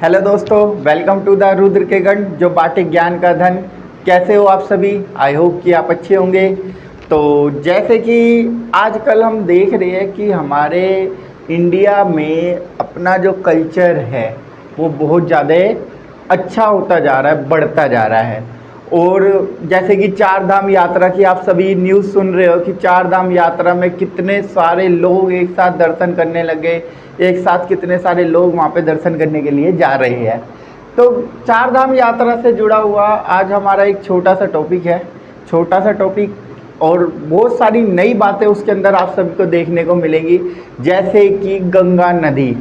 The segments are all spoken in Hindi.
हेलो दोस्तों, वेलकम टू द रुद्र के गण जो बाटे ज्ञान का धन। कैसे हो आप सभी? आई होप कि आप अच्छे होंगे। तो जैसे कि आजकल हम देख रहे हैं कि हमारे इंडिया में अपना जो कल्चर है वो बहुत ज़्यादा अच्छा होता जा रहा है, बढ़ता जा रहा है। और जैसे कि चार धाम यात्रा की आप सभी न्यूज़ सुन रहे हो कि चार धाम यात्रा में कितने सारे लोग एक साथ दर्शन करने लगे, एक साथ कितने सारे लोग वहाँ पे दर्शन करने के लिए जा रहे हैं। तो चार धाम यात्रा से जुड़ा हुआ आज हमारा एक छोटा सा टॉपिक है, छोटा सा टॉपिक, और बहुत सारी नई बातें उसके अंदर आप सभी को देखने को मिलेंगी। जैसे कि गंगा नदी,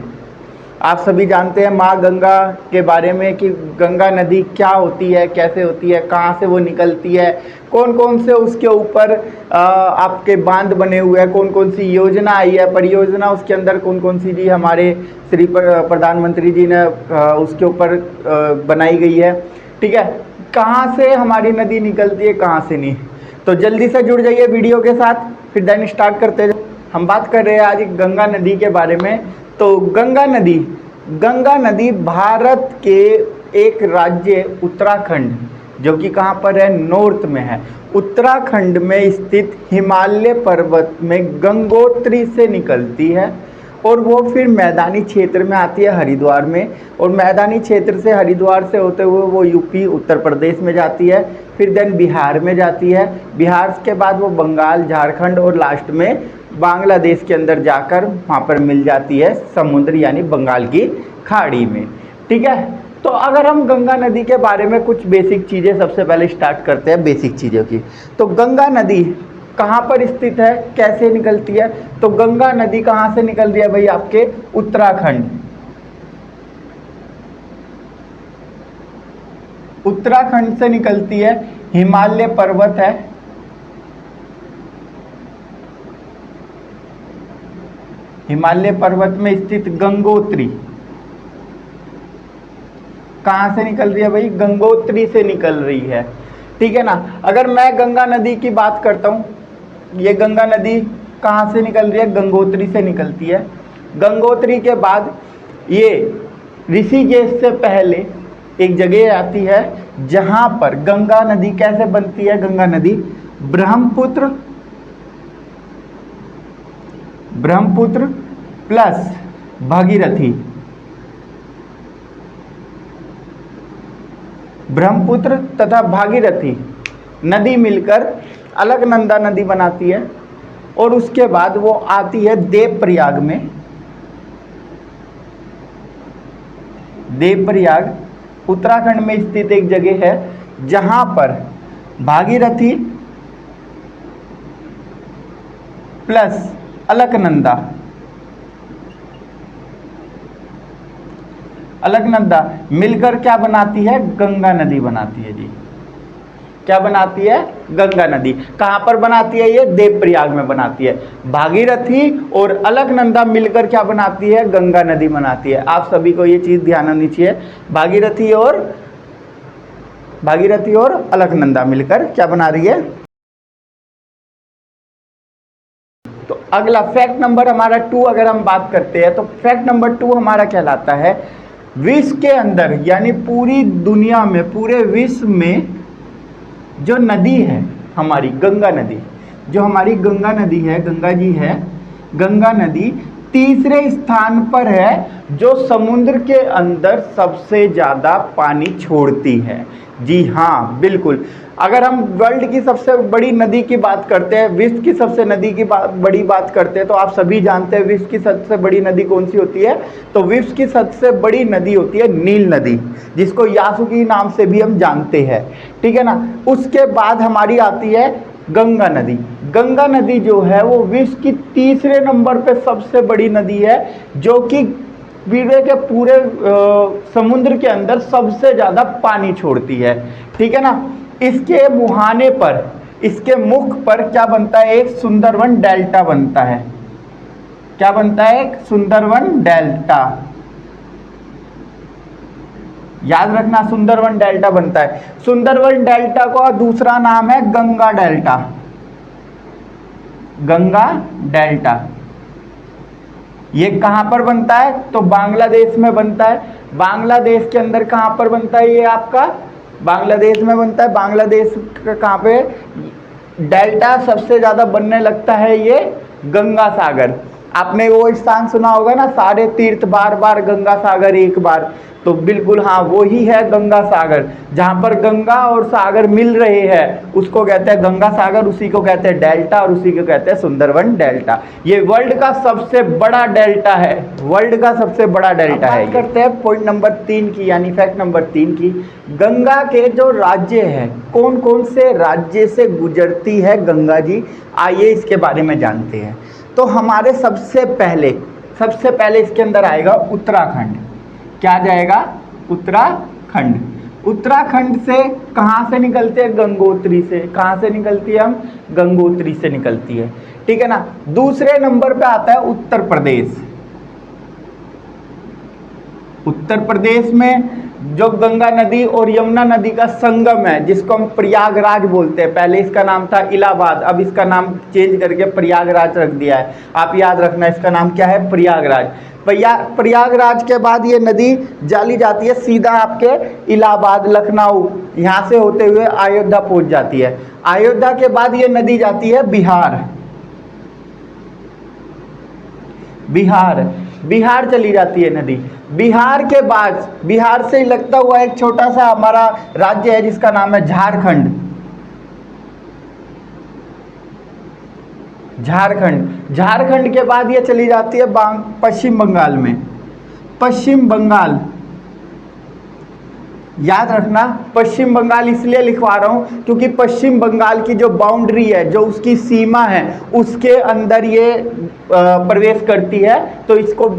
आप सभी जानते हैं माँ गंगा के बारे में कि गंगा नदी क्या होती है, कैसे होती है, कहाँ से वो निकलती है, कौन कौन से उसके ऊपर आपके बांध बने हुए हैं, कौन कौन सी योजना आई है, परियोजना उसके अंदर कौन कौन सी जी हमारे श्री प्रधानमंत्री जी ने उसके ऊपर बनाई गई है। ठीक है, कहाँ से हमारी नदी निकलती है, कहाँ से नहीं। तो जल्दी से जुड़ जाइए वीडियो के साथ, फिर देन स्टार्ट करते हैं। हम बात कर रहे हैं आज गंगा नदी के बारे में। तो गंगा नदी भारत के एक राज्य उत्तराखंड, जो कि कहाँ पर है, नॉर्थ में है, उत्तराखंड में स्थित हिमालय पर्वत में गंगोत्री से निकलती है और वो फिर मैदानी क्षेत्र में आती है हरिद्वार में, और मैदानी क्षेत्र से हरिद्वार से होते हुए वो यूपी उत्तर प्रदेश में जाती है, फिर देन बिहार में जाती है, बिहार के बाद वो बंगाल, झारखंड और लास्ट में बांग्लादेश के अंदर जाकर वहाँ पर मिल जाती है समुद्र यानी बंगाल की खाड़ी में। ठीक है, तो अगर हम गंगा नदी के बारे में कुछ बेसिक चीज़ें सबसे पहले स्टार्ट करते हैं, बेसिक चीज़ों की। तो गंगा नदी कहाँ पर स्थित है, कैसे निकलती है? तो गंगा नदी कहाँ से निकल रही है भाई? आपके उत्तराखंड, उत्तराखंड से निकलती है। हिमालय पर्वत है, हिमालय पर्वत में स्थित गंगोत्री कहाँ से निकल रही है भाई? गंगोत्री से निकल रही है। ठीक है ना। अगर मैं गंगा नदी की बात करता हूँ, ये गंगा नदी कहाँ से निकल रही है? गंगोत्री से निकलती है। गंगोत्री के बाद ये ऋषिकेश से पहले एक जगह आती है जहाँ पर गंगा नदी कैसे बनती है? गंगा नदी ब्रह्मपुत्र प्लस भागीरथी, ब्रह्मपुत्र तथा भागीरथी नदी मिलकर अलकनंदा नदी बनाती है, और उसके बाद वो आती है देवप्रयाग में। देवप्रयाग उत्तराखंड में स्थित एक जगह है जहां पर भागीरथी प्लस अलकनंदा मिलकर क्या बनाती है? गंगा नदी बनाती है जी। क्या बनाती है? गंगा नदी। कहाँ पर बनाती है? ये देवप्रयाग में बनाती है। भागीरथी और अलकनंदा मिलकर क्या बनाती है? गंगा नदी बनाती है। आप सभी को ये चीज ध्यान आनी चाहिए, भागीरथी और अलकनंदा मिलकर क्या बना रही है? तो अगला फैक्ट नंबर हमारा 2 अगर हम बात करते हैं तो फैक्ट नंबर 2 हमारा कहलाता है विश्व के अंदर यानी पूरी दुनिया में, पूरे विश्व में जो नदी है हमारी गंगा नदी, जो हमारी गंगा नदी है, गंगा जी है, गंगा नदी तीसरे स्थान पर है जो समुद्र के अंदर सबसे ज़्यादा पानी छोड़ती है। जी हाँ, बिल्कुल। अगर हम वर्ल्ड की सबसे बड़ी नदी की बात करते हैं, विश्व की सबसे नदी की बड़ी बात करते हैं, तो आप सभी जानते हैं विश्व की सबसे बड़ी नदी कौन सी होती है? तो विश्व की सबसे बड़ी नदी होती है नील नदी, जिसको यासुकी नाम से भी हम जानते हैं। ठीक है ना। उसके बाद हमारी आती है गंगा नदी। गंगा नदी जो है वो विश्व की तीसरे नंबर पे सबसे बड़ी नदी है, जो कि पूरे के पूरे समुद्र के अंदर सबसे ज़्यादा पानी छोड़ती है। ठीक है ना। इसके मुहाने पर, इसके मुख पर क्या बनता है? एक सुंदरवन डेल्टा बनता है। क्या बनता है? एक सुंदरवन डेल्टा। याद रखना, सुंदरवन डेल्टा बनता है। सुंदरवन डेल्टा का दूसरा नाम है गंगा डेल्टा। गंगा डेल्टा ये कहां पर बनता है? तो बांग्लादेश में बनता है। बांग्लादेश के अंदर कहाँ पर बनता है ये आपका, बांग्लादेश में बनता है। बांग्लादेश का कहाँ पे डेल्टा सबसे ज़्यादा बनने लगता है ये गंगा सागर। आपने वो स्थान सुना होगा ना, सारे तीर्थ बार बार गंगा सागर एक बार, तो बिल्कुल हाँ वो ही है गंगा सागर। जहाँ पर गंगा और सागर मिल रहे हैं उसको कहते हैं गंगा सागर, उसी को कहते हैं डेल्टा और उसी को कहते हैं सुंदरवन डेल्टा। ये वर्ल्ड का सबसे बड़ा डेल्टा है, वर्ल्ड का सबसे बड़ा डेल्टा है। करते हैं पॉइंट नंबर 3 की, यानी फैक्ट नंबर 3 की। गंगा के जो राज्य हैं, कौन कौन से राज्य से गुजरती है गंगा जी, आइए इसके बारे में जानते हैं। तो हमारे सबसे पहले इसके अंदर आएगा उत्तराखंड। क्या जाएगा, उत्तराखंड। उत्तराखंड से कहाँ से निकलते हैं, गंगोत्री से। कहाँ से निकलती है, हम गंगोत्री से निकलती है, ठीक है ना। दूसरे नंबर पे आता है उत्तर प्रदेश। उत्तर प्रदेश में जो गंगा नदी और यमुना नदी का संगम है, जिसको हम प्रयागराज बोलते हैं, पहले इसका नाम था इलाहाबाद, अब इसका नाम चेंज करके प्रयागराज रख दिया है। आप याद रखना इसका नाम क्या है, प्रयागराज। प्रयागराज के बाद ये नदी चली जाती है सीधा आपके इलाहाबाद, लखनऊ, यहाँ से होते हुए अयोध्या पहुँच जाती है। अयोध्या के बाद ये नदी जाती है बिहार चली जाती है नदी। बिहार के बाद, बिहार से लगता हुआ एक छोटा सा हमारा राज्य है जिसका नाम है झारखंड। झारखंड के बाद ये चली जाती है पश्चिम बंगाल में। पश्चिम बंगाल याद रखना, पश्चिम बंगाल इसलिए लिखवा रहा हूँ क्योंकि पश्चिम बंगाल की जो बाउंड्री है, जो उसकी सीमा है, उसके अंदर ये प्रवेश करती है, तो इसको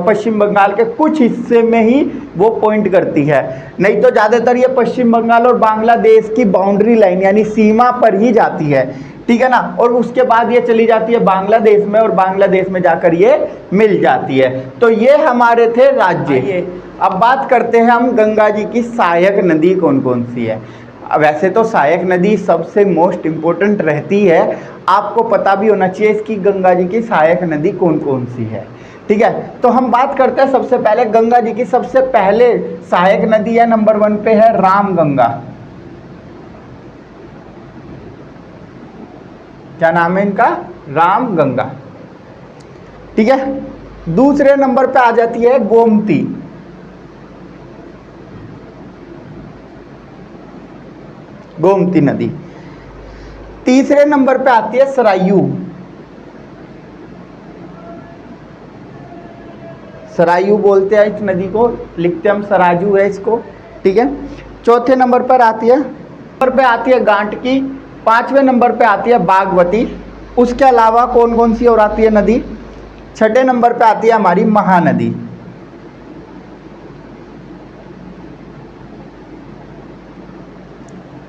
पश्चिम बंगाल के कुछ हिस्से में ही वो पॉइंट करती है। नहीं तो ज़्यादातर ये पश्चिम बंगाल और बांग्लादेश की बाउंड्री लाइन यानी सीमा पर ही जाती है, ठीक है ना। और उसके बाद ये चली जाती है बांग्लादेश में, और बांग्लादेश में जाकर ये मिल जाती है। तो ये हमारे थे राज्य। अब बात करते हैं हम गंगा जी की सहायक नदी कौन कौन सी है। वैसे तो सहायक नदी सबसे मोस्ट इम्पोर्टेंट रहती है, आपको पता भी होना चाहिए इसकी गंगा जी की सहायक नदी कौन कौन सी है, ठीक है। तो हम बात करते हैं सबसे पहले गंगा जी की सबसे पहले सहायक नदी है, नंबर 1 पे है रामगंगा। क्या नाम है इनका, रामगंगा, ठीक है। दूसरे नंबर पे आ जाती है गोमती नदी। तीसरे नंबर पे आती है सरायू बोलते हैं इस नदी को, लिखते हम सराजू है इसको, ठीक है। चौथे नंबर पर आती है गांडकी। 5वें नंबर पे आती है बागमती। उसके अलावा कौन कौन सी और आती है नदी, 6ठे नंबर पे आती है हमारी महानदी।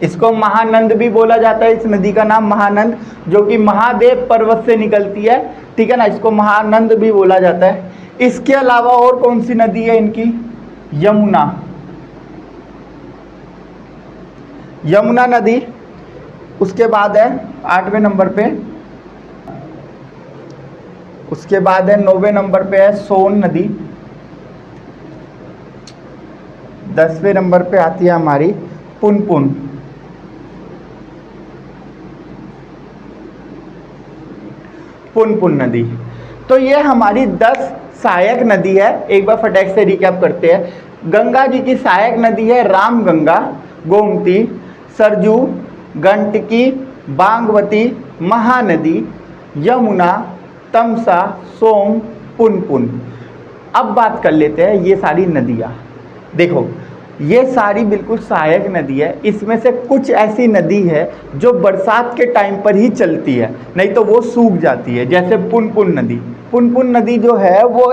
इसको महानंद भी बोला जाता है, इस नदी का नाम महानंद, जो कि महादेव पर्वत से निकलती है, ठीक है ना। इसको महानंद भी बोला जाता है। इसके अलावा और कौन सी नदी है इनकी, यमुना नदी। उसके बाद है 8वें नंबर पे, उसके बाद है 9वें नंबर पे है सोन नदी। 10वें नंबर पे आती है हमारी पुनपुन नदी। तो ये हमारी 10 सहायक नदी है। एक बार फटाक से रिकैप करते हैं। गंगा जी की सहायक नदी है रामगंगा, गोमती, सरजू, गंडकी, बागमती, महानदी, यमुना, तमसा, सोम, पुनपुन। अब बात कर लेते हैं ये सारी नदियाँ। देखो ये सारी बिल्कुल सहायक नदी है। इसमें से कुछ ऐसी नदी है जो बरसात के टाइम पर ही चलती है, नहीं तो वो सूख जाती है। जैसे पुनपुन नदी जो है वो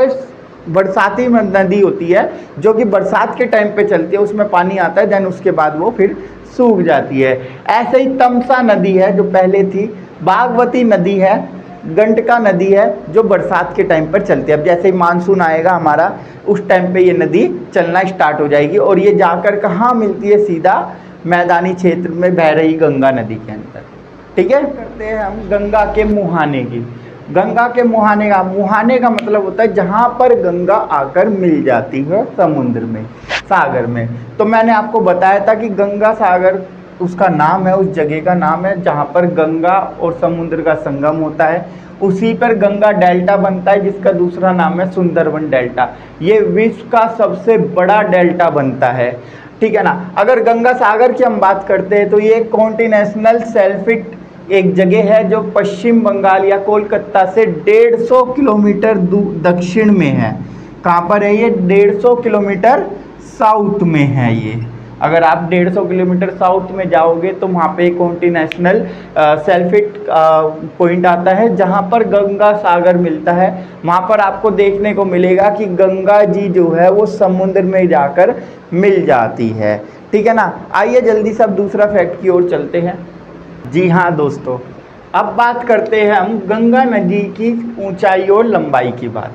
बरसाती नदी होती है, जो कि बरसात के टाइम पे चलती है, उसमें पानी आता है, देन उसके बाद वो फिर सूख जाती है। ऐसे ही तमसा नदी है जो पहले थी, बागमती नदी है, गंडका नदी है जो बरसात के टाइम पर चलती है। अब जैसे ही मानसून आएगा हमारा, उस टाइम पे ये नदी चलना स्टार्ट हो जाएगी, और ये जाकर कहाँ मिलती है, सीधा मैदानी क्षेत्र में बह रही गंगा नदी के अंदर, ठीक है। करते हैं हम गंगा के मुहाने की। गंगा के मुहाने का मतलब होता है जहाँ पर गंगा आकर मिल जाती है समुद्र में, सागर में। तो मैंने आपको बताया था कि गंगा सागर उसका नाम है, उस जगह का नाम है जहाँ पर गंगा और समुद्र का संगम होता है। उसी पर गंगा डेल्टा बनता है जिसका दूसरा नाम है सुंदरबन डेल्टा। ये विश्व का सबसे बड़ा डेल्टा बनता है, ठीक है ना। अगर गंगा सागर की हम बात करते हैं तो ये कॉन्टिनेंटल शेल्फ एक जगह है जो पश्चिम बंगाल या कोलकाता से 150 किलोमीटर दक्षिण में है। कहाँ पर है ये? 150 किलोमीटर साउथ में है ये। अगर आप 150 किलोमीटर साउथ में जाओगे तो वहाँ पे कॉन्टिनेंटल शेल्फ पॉइंट आता है जहाँ पर गंगा सागर मिलता है। वहाँ पर आपको देखने को मिलेगा कि गंगा जी जो है वो समुद्र में जाकर मिल जाती है, ठीक है ना। आइए जल्दी से अब दूसरा फैक्ट की ओर चलते हैं। जी हाँ दोस्तों, अब बात करते हैं हम गंगा नदी की ऊंचाई और लंबाई की बात।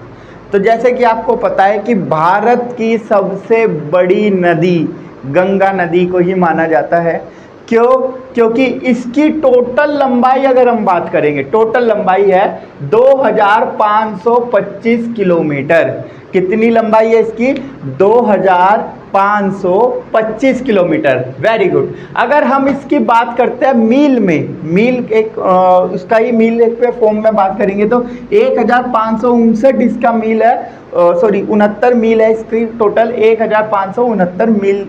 तो जैसे कि आपको पता है कि भारत की सबसे बड़ी नदी गंगा नदी को ही माना जाता है। क्यों? क्योंकि इसकी टोटल लंबाई अगर हम बात करेंगे, टोटल लंबाई है 2525 किलोमीटर। कितनी लंबाई है इसकी? 2525 किलोमीटर। Very good. अगर हम इसकी बात करते हैं मील में, मील एक उसका ही मील एक पे फॉर्म में बात करेंगे तो 1559 इसका मील है, सॉरी 69 मील है इसकी टोटल, 1569 मील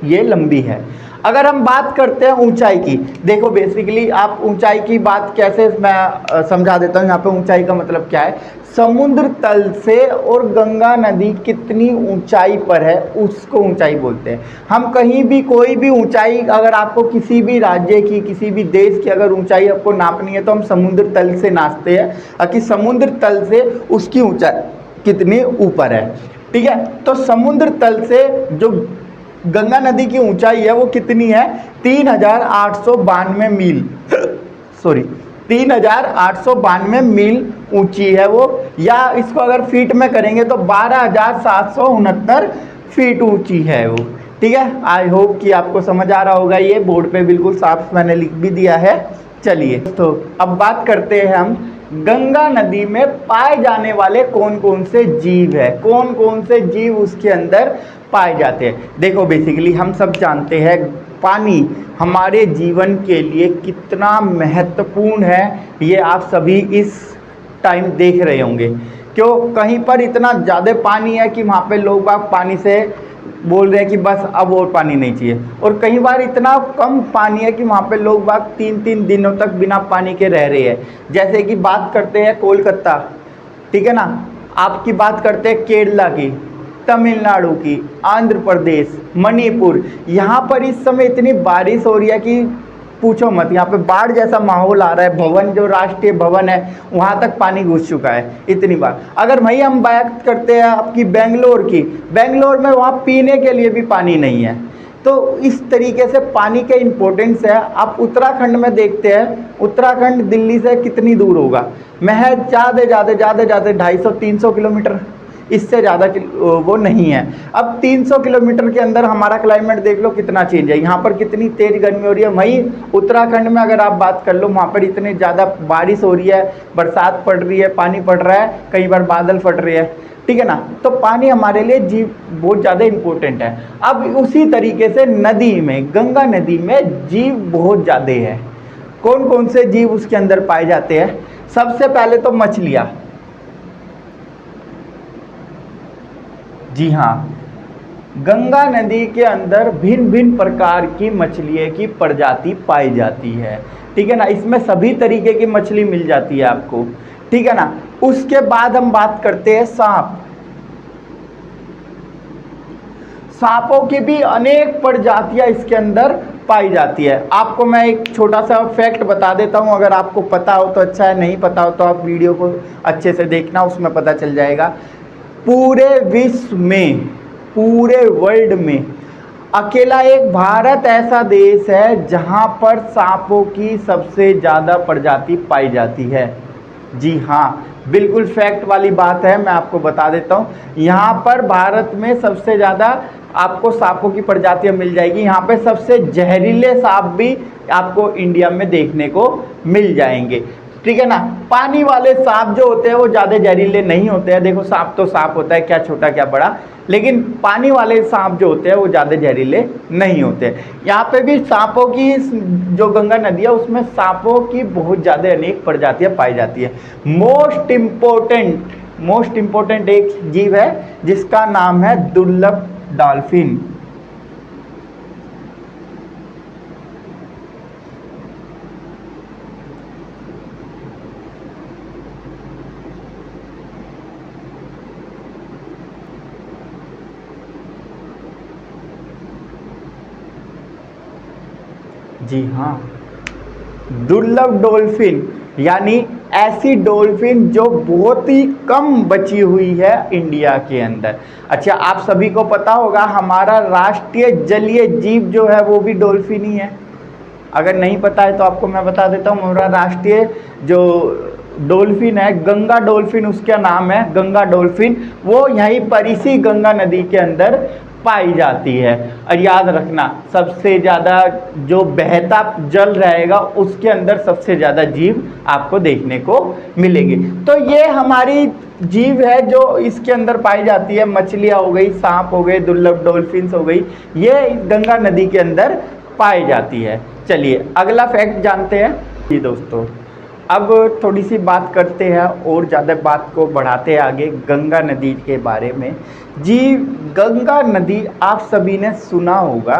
ये लंबी है। अगर हम बात करते हैं ऊंचाई की, देखो बेसिकली आप ऊंचाई की बात कैसे, मैं समझा देता हूँ यहाँ पे ऊंचाई का मतलब क्या है। समुद्र तल से और गंगा नदी कितनी ऊंचाई पर है उसको ऊंचाई बोलते हैं। हम कहीं भी कोई भी ऊंचाई, अगर आपको किसी भी राज्य की, किसी भी देश की अगर ऊंचाई आपको नापनी है तो हम समुद्र तल से नापते हैं कि समुद्र तल से उसकी ऊंचाई कितनी ऊपर है, ठीक है। तो समुद्र तल से जो गंगा नदी की ऊंचाई है वो कितनी है? 3892 मील सॉरी 3892 मील ऊंची है वो, या इसको अगर फीट में करेंगे तो 12769 फीट ऊंची है वो, ठीक है। आई होप कि आपको समझ आ रहा होगा, ये बोर्ड पे बिल्कुल साफ मैंने लिख भी दिया है। चलिए तो अब बात करते हैं हम गंगा नदी में पाए जाने वाले कौन कौन से जीव है, कौन कौन से जीव उसके अंदर पाए जाते हैं। देखो बेसिकली हम सब जानते हैं पानी हमारे जीवन के लिए कितना महत्वपूर्ण है, ये आप सभी इस टाइम देख रहे होंगे। क्यों? कहीं पर इतना ज़्यादा पानी है कि वहाँ पे लोग बाग पानी से बोल रहे हैं कि बस अब और पानी नहीं चाहिए, और कई बार इतना कम पानी है कि वहाँ पे लोग बाग 3-3 दिनों तक बिना पानी के रह रहे हैं। जैसे कि बात करते हैं कोलकाता, ठीक है ना, आपकी बात करते हैं केरला की, तमिलनाडु की, आंध्र प्रदेश, मणिपुर, यहाँ पर इस समय इतनी बारिश हो रही है कि पूछो मत। यहाँ पे बाढ़ जैसा माहौल आ रहा है, भवन जो राष्ट्रीय भवन है वहाँ तक पानी घुस चुका है इतनी बार। अगर वहीं हम बात करते हैं आपकी बेंगलोर की, बेंगलोर में वहाँ पीने के लिए भी पानी नहीं है। तो इस तरीके से पानी के इम्पोर्टेंस है। आप उत्तराखंड में देखते हैं, उत्तराखंड दिल्ली से कितनी दूर होगा? महज ज़्यादा 250-300 किलोमीटर, इससे ज़्यादा वो नहीं है। अब 300 किलोमीटर के अंदर हमारा क्लाइमेट देख लो कितना चेंज है। यहाँ पर कितनी तेज़ गर्मी हो रही है, वहीं उत्तराखंड में अगर आप बात कर लो वहाँ पर इतने ज़्यादा बारिश हो रही है, बरसात पड़ रही है, पानी पड़ रहा है, कई बार बादल फट रहे हैं, ठीक है ना। तो पानी हमारे लिए जीव बहुत ज़्यादा इम्पोर्टेंट है। अब उसी तरीके से नदी में, गंगा नदी में जीव बहुत ज़्यादा है। कौन कौन से जीव उसके अंदर पाए जाते हैं? सबसे पहले तो मछलियाँ। जी हाँ, गंगा नदी के अंदर भिन्न भिन्न प्रकार की मछलियों की प्रजाति पाई जाती है, ठीक है ना। इसमें सभी तरीके की मछली मिल जाती है आपको, ठीक है ना। उसके बाद हम बात करते हैं सांप। सांपों की भी अनेक प्रजातियां इसके अंदर पाई जाती है। आपको मैं एक छोटा सा फैक्ट बता देता हूं, अगर आपको पता हो तो अच्छा है, नहीं पता हो तो आप वीडियो को अच्छे से देखना, उसमें पता चल जाएगा। पूरे विश्व में, पूरे वर्ल्ड में अकेला एक भारत ऐसा देश है जहां पर सांपों की सबसे ज़्यादा प्रजाति पाई जाती है। जी हाँ, बिल्कुल फैक्ट वाली बात है, मैं आपको बता देता हूँ। यहाँ पर भारत में सबसे ज़्यादा आपको सांपों की प्रजातियाँ मिल जाएगी। यहाँ पे सबसे जहरीले सांप भी आपको इंडिया में देखने को मिल जाएंगे। ठीक है ना। पानी वाले सांप जो होते हैं वो ज़्यादा जहरीले नहीं होते हैं। देखो सांप तो सांप होता है, क्या छोटा क्या बड़ा, लेकिन पानी वाले सांप जो होते हैं वो ज़्यादा जहरीले नहीं होते। यहाँ पे भी सांपों की, जो गंगा नदी है उसमें सांपों की बहुत ज़्यादा अनेक प्रजातियाँ पाई जाती है। मोस्ट इम्पोर्टेंट एक जीव है जिसका नाम है दुर्लभ डॉल्फिन। जी हाँ, दुर्लभ डॉल्फिन यानी ऐसी डॉल्फिन जो बहुत ही कम बची हुई है इंडिया के अंदर। अच्छा, आप सभी को पता होगा हमारा राष्ट्रीय जलीय जीव जो है वो भी डॉल्फिन ही है। अगर नहीं पता है तो आपको मैं बता देता हूँ, हमारा राष्ट्रीय जो डॉल्फिन है गंगा डॉल्फिन, उसका नाम है गंगा डॉल्फिन। वो यहीं पर इसी गंगा नदी के अंदर पाई जाती है। और याद रखना, सबसे ज़्यादा जो बहता जल रहेगा उसके अंदर सबसे ज़्यादा जीव आपको देखने को मिलेंगे। तो ये हमारी जीव है जो इसके अंदर पाई जाती है। मछलियाँ हो गई, सांप हो गए, दुर्लभ डॉल्फिन्स हो गई, ये गंगा नदी के अंदर पाई जाती है। चलिए अगला फैक्ट जानते हैं जी दोस्तों। अब थोड़ी सी बात करते हैं और ज़्यादा बात को बढ़ाते हैं आगे गंगा नदी के बारे में। जी, गंगा नदी आप सभी ने सुना होगा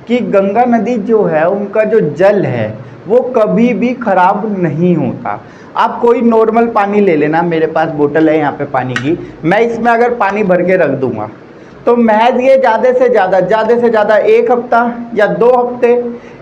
कि गंगा नदी जो है उनका जो जल है वो कभी भी खराब नहीं होता। आप कोई नॉर्मल पानी ले लेना, मेरे पास बोतल है यहाँ पे पानी की, मैं इसमें अगर पानी भर के रख दूँगा तो महज ये ज़्यादा से ज़्यादा 1 हफ्ता या 2 हफ्ते,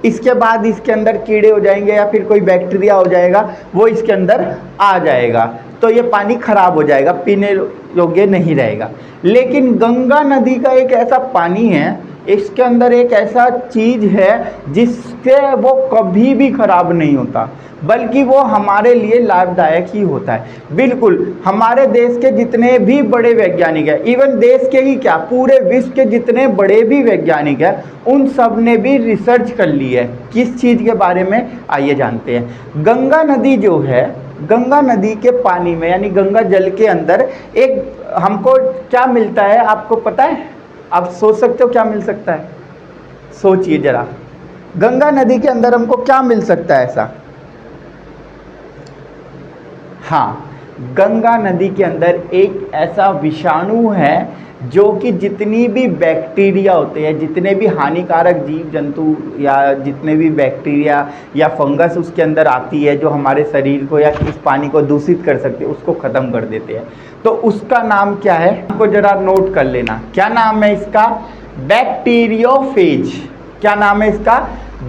इसके बाद इसके अंदर कीड़े हो जाएंगे या फिर कोई बैक्टीरिया हो जाएगा, वो इसके अंदर आ जाएगा, तो ये पानी खराब हो जाएगा, पीने योग्य नहीं रहेगा। लेकिन गंगा नदी का एक ऐसा पानी है, इसके अंदर एक ऐसा चीज़ है जिससे वो कभी भी खराब नहीं होता, बल्कि वो हमारे लिए लाभदायक ही होता है। बिल्कुल, हमारे देश के जितने भी बड़े वैज्ञानिक हैं, इवन देश के ही क्या पूरे विश्व के जितने बड़े भी वैज्ञानिक हैं, उन सब ने भी रिसर्च कर ली है किस चीज़ के बारे में, आइए जानते हैं। गंगा नदी जो है, गंगा नदी के पानी में यानी गंगा जल के अंदर एक हमको क्या मिलता है आपको पता है? आप सोच सकते हो क्या मिल सकता है? सोचिए जरा, गंगा नदी के अंदर हमको क्या मिल सकता है ऐसा? हाँ, गंगा नदी के अंदर एक ऐसा विषाणु है जो कि जितनी भी बैक्टीरिया होते हैं, जितने भी हानिकारक जीव जंतु या जितने भी बैक्टीरिया या फंगस उसके अंदर आती है जो हमारे शरीर को या इस पानी को दूषित कर सकते हैं, उसको ख़त्म कर देते हैं। तो उसका नाम क्या है आपको ज़रा नोट कर लेना। क्या नाम है इसका? बैक्टीरियोफेज। क्या नाम है इसका?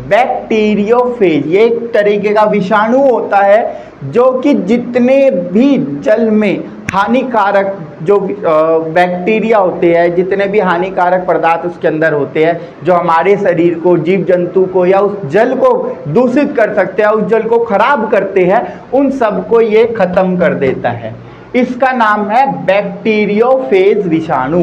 बैक्टीरियोफेज। ये एक तरीके का विषाणु होता है जो कि जितने भी जल में हानिकारक जो बैक्टीरिया होते हैं, जितने भी हानिकारक पदार्थ उसके अंदर होते हैं जो हमारे शरीर को, जीव जंतु को या उस जल को दूषित कर सकते हैं, उस जल को खराब करते हैं, उन सबको ये खत्म कर देता है। इसका नाम है बैक्टीरियोफेज विषाणु।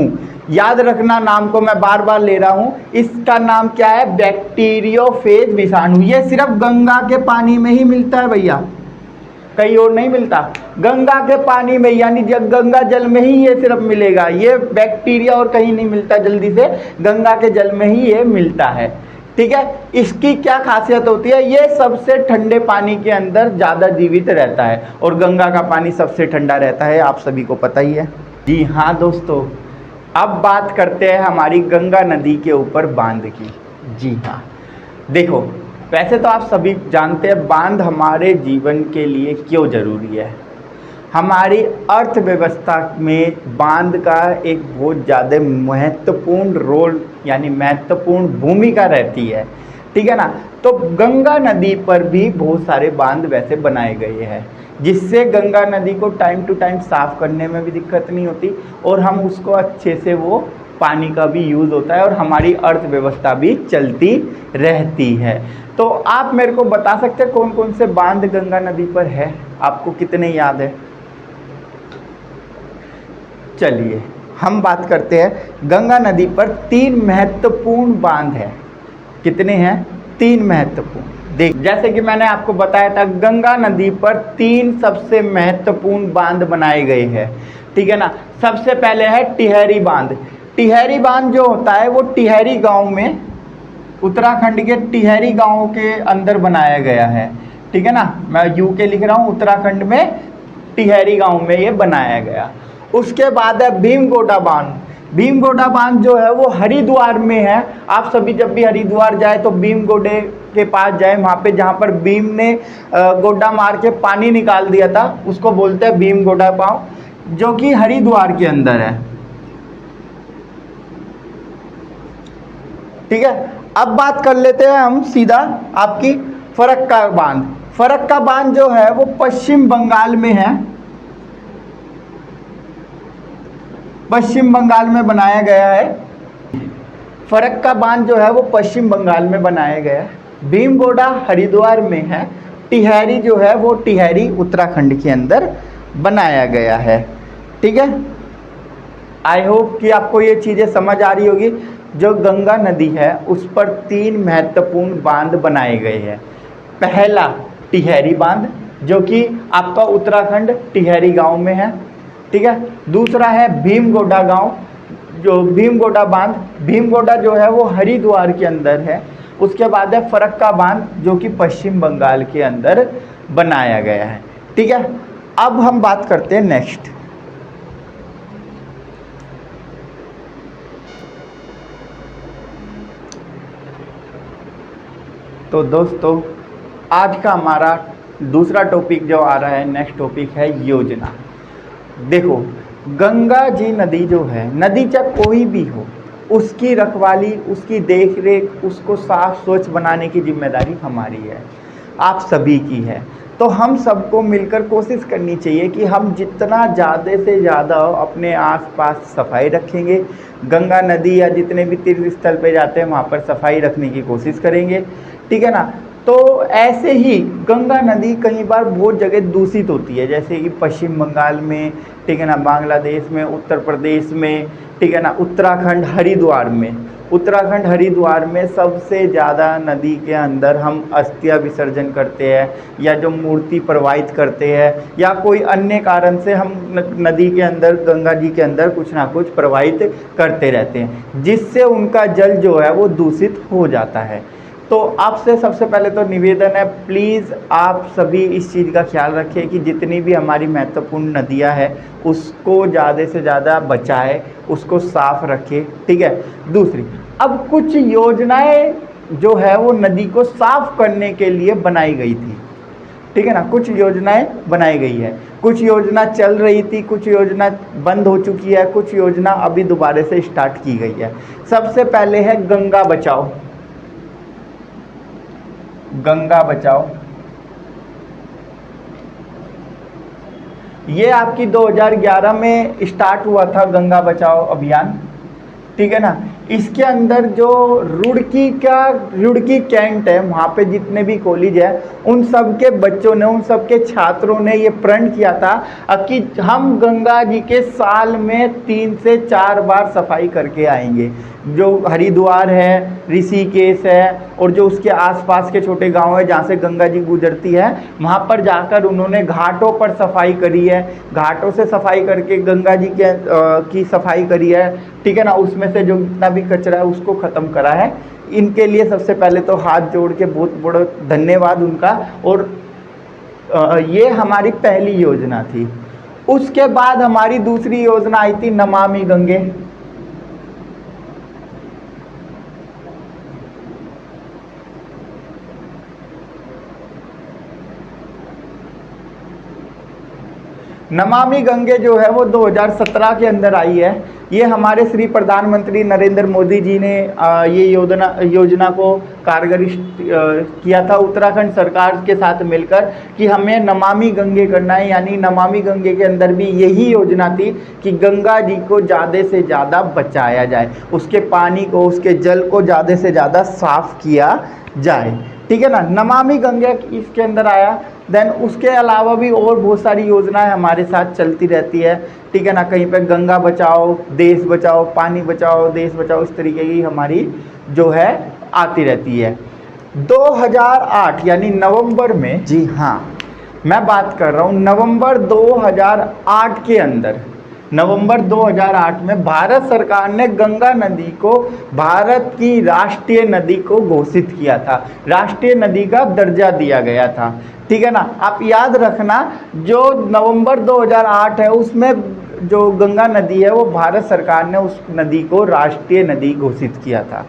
याद रखना, नाम को मैं बार बार ले रहा हूँ, इसका नाम क्या है? बैक्टीरियोफेज विषाणु। ये सिर्फ गंगा के पानी में ही मिलता है भैया, कहीं और नहीं मिलता। गंगा के पानी में यानी गंगा जल में ही ये सिर्फ मिलेगा। ये बैक्टीरिया और कहीं नहीं मिलता जल्दी से, गंगा के जल में ही ये मिलता है। ठीक है, इसकी क्या खासियत होती है? ये सबसे ठंडे पानी के अंदर ज़्यादा जीवित रहता है और गंगा का पानी सबसे ठंडा रहता है, आप सभी को पता ही है। जी हाँ दोस्तों, अब बात करते हैं हमारी गंगा नदी के ऊपर बांध की। जी हाँ, देखो वैसे तो आप सभी जानते हैं बांध हमारे जीवन के लिए क्यों ज़रूरी है। हमारी अर्थव्यवस्था में बांध का एक बहुत ज़्यादा महत्वपूर्ण रोल यानी महत्वपूर्ण भूमिका रहती है, ठीक है ना। तो गंगा नदी पर भी बहुत सारे बांध वैसे बनाए गए हैं जिससे गंगा नदी को टाइम टू टाइम साफ़ करने में भी दिक्कत नहीं होती और हम उसको अच्छे से वो पानी का भी यूज़ होता है और हमारी अर्थव्यवस्था भी चलती रहती है। तो आप मेरे को बता सकते हैं कौन कौन से बांध गंगा नदी पर है? आपको कितने याद है? चलिए हम बात करते हैं। गंगा नदी पर 3 महत्वपूर्ण बांध हैं। कितने हैं? 3 महत्वपूर्ण। देख, जैसे कि मैंने आपको बताया था, गंगा नदी पर 3 सबसे महत्वपूर्ण बांध बनाए गए हैं, ठीक है ना। सबसे पहले है टिहरी बांध। टिहरी बांध जो होता है वो टिहरी गांव में, उत्तराखंड के टिहरी गांव के अंदर बनाया गया है, ठीक है ना। मैं यूके लिख रहा हूँ, उत्तराखंड में टिहरी गांव में ये बनाया गया। उसके बाद है भीमगोड़ा बांध। भीमगोड़ा बांध जो है वो हरिद्वार में है। आप सभी जब भी हरिद्वार जाए तो भीमगोड़े के पास जाए, वहाँ पे जहाँ पर भीम ने गोड्डा मार के पानी निकाल दिया था, उसको बोलते हैं भीमगोड़ा बांध, जो कि हरिद्वार के अंदर है, ठीक है। अब बात कर लेते हैं हम सीधा आपकी फरक्का बांध। फरक्का बांध जो है वो पश्चिम बंगाल में है, पश्चिम बंगाल में बनाया गया है। फरक्का बांध जो है वो पश्चिम बंगाल में बनाया गया है। भीमगोड़ा हरिद्वार में है। टिहरी जो है वो टिहरी उत्तराखंड के अंदर बनाया गया है, ठीक है। आई होप कि आपको ये चीज़ें समझ आ रही होगी। जो गंगा नदी है उस पर 3 महत्वपूर्ण बांध बनाए गए हैं। पहला टिहरी बांध, जो कि आपका उत्तराखंड टिहरी गांव में है, ठीक है। दूसरा है भीमगोड़ा गांव, जो भीमगोड़ा बांध, भीमगोड़ा जो है वो हरिद्वार के अंदर है। उसके बाद है फरक्का बांध, जो कि पश्चिम बंगाल के अंदर बनाया गया है, ठीक है। अब हम बात करते हैं नेक्स्ट। तो दोस्तों, आज का हमारा दूसरा टॉपिक जो आ रहा है, नेक्स्ट टॉपिक है योजना। देखो, गंगा जी नदी जो है, नदी चाहे कोई भी हो, उसकी रखवाली, उसकी देख रेख, उसको साफ स्वच्छ बनाने की जिम्मेदारी हमारी है, आप सभी की है। तो हम सबको मिलकर कोशिश करनी चाहिए कि हम जितना ज़्यादा से ज़्यादा अपने आसपास सफाई रखेंगे, गंगा नदी या जितने भी तीर्थ स्थल पे जाते हैं वहाँ पर सफाई रखने की कोशिश करेंगे, ठीक है ना। तो ऐसे ही गंगा नदी कई बार बहुत जगह दूषित होती है, जैसे कि पश्चिम बंगाल में, ठीक है ना, बांग्लादेश में, उत्तर प्रदेश में, ठीक है ना, उत्तराखंड हरिद्वार में, उत्तराखंड हरिद्वार में सबसे ज़्यादा नदी के अंदर हम अस्थियां विसर्जन करते हैं, या जो मूर्ति प्रवाहित करते हैं, या कोई अन्य कारण से हम नदी के अंदर, गंगा जी के अंदर कुछ ना कुछ प्रवाहित करते रहते हैं, जिससे उनका जल जो है वो दूषित हो जाता है। तो आपसे सबसे पहले तो निवेदन है, प्लीज़ आप सभी इस चीज़ का ख्याल रखें कि जितनी भी हमारी महत्वपूर्ण नदियां हैं उसको ज़्यादा से ज़्यादा बचाएं, उसको साफ रखें, ठीक है। दूसरी, अब कुछ योजनाएं जो है वो नदी को साफ करने के लिए बनाई गई थी, ठीक है ना। कुछ योजनाएं बनाई गई है, कुछ योजना चल रही थी, कुछ योजना बंद हो चुकी है, कुछ योजना अभी दोबारा से स्टार्ट की गई है। सबसे पहले है गंगा बचाओ। गंगा बचाओ, ये आपकी 2011 में स्टार्ट हुआ था गंगा बचाओ अभियान, ठीक है ना। इसके अंदर जो रुड़की कैंट है, वहाँ पे जितने भी कॉलेज है, उन सब के बच्चों ने, उन सब के छात्रों ने ये प्रण किया था कि हम गंगा जी के साल में 3 से 4 बार सफाई करके आएंगे। जो हरिद्वार है, ऋषिकेश है, और जो उसके आसपास के छोटे गांव है जहाँ से गंगा जी गुजरती है, वहाँ पर जाकर उन्होंने घाटों पर सफाई करी है, घाटों से सफाई करके गंगा जी के की सफाई करी है, ठीक है ना। उसमें से जो जितना भी कचरा है उसको ख़त्म करा है। इनके लिए सबसे पहले तो हाथ जोड़ के बहुत बड़ा धन्यवाद उनका। और ये हमारी पहली योजना थी। उसके बाद हमारी दूसरी योजना आई थी नमामि गंगे। नमामि गंगे जो है वो 2017 के अंदर आई है। ये हमारे श्री प्रधानमंत्री नरेंद्र मोदी जी ने ये योजना को कारगर किया था उत्तराखंड सरकार के साथ मिलकर कि हमें नमामि गंगे करना है। यानी नमामि गंगे के अंदर भी यही योजना थी कि गंगा जी को ज़्यादा से ज़्यादा बचाया जाए, उसके पानी को, उसके जल को ज़्यादा से ज़्यादा साफ किया जाए, ठीक है ना। नमामि गंगे इसके अंदर आया। देन उसके अलावा भी और बहुत सारी योजनाएं हमारे साथ चलती रहती है, ठीक है ना। कहीं पे गंगा बचाओ देश बचाओ, पानी बचाओ देश बचाओ, इस तरीके की हमारी जो है आती रहती है। 2008 यानी नवंबर में, जी हाँ मैं बात कर रहा हूँ नवंबर 2008 के अंदर, नवंबर 2008 में भारत सरकार ने गंगा नदी को भारत की राष्ट्रीय नदी को घोषित किया था, राष्ट्रीय नदी का दर्जा दिया गया था। ठीक है ना, आप याद रखना जो नवंबर 2008 है उसमें जो गंगा नदी है वो भारत सरकार ने उस नदी को राष्ट्रीय नदी घोषित किया था।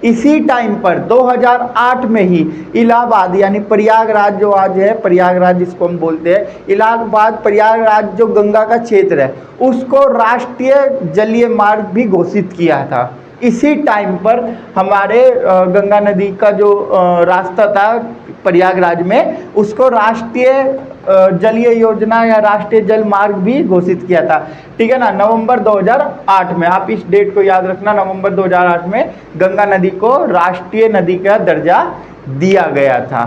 इसी टाइम पर 2008 में ही इलाहाबाद यानी प्रयागराज जो आज है, प्रयागराज जिसको हम बोलते हैं, इलाहाबाद प्रयागराज जो गंगा का क्षेत्र है उसको राष्ट्रीय जलीय मार्ग भी घोषित किया था। इसी टाइम पर हमारे गंगा नदी का जो रास्ता था प्रयागराज में उसको राष्ट्रीय जलीय योजना या राष्ट्रीय जल मार्ग भी घोषित किया था। ठीक है ना, नवंबर 2008 में, आप इस डेट को याद रखना, नवंबर 2008 में गंगा नदी को राष्ट्रीय नदी का दर्जा दिया गया था।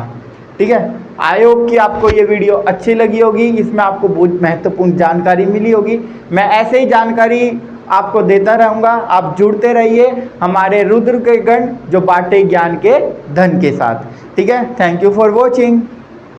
ठीक है, आई होप कि आपको ये वीडियो अच्छी लगी होगी, इसमें आपको बहुत महत्वपूर्ण जानकारी मिली होगी। मैं ऐसे ही जानकारी आपको देता रहूँगा, आप जुड़ते रहिए हमारे रुद्र के गण जो बाटे ज्ञान के धन के साथ। ठीक है, थैंक यू फॉर वॉचिंग।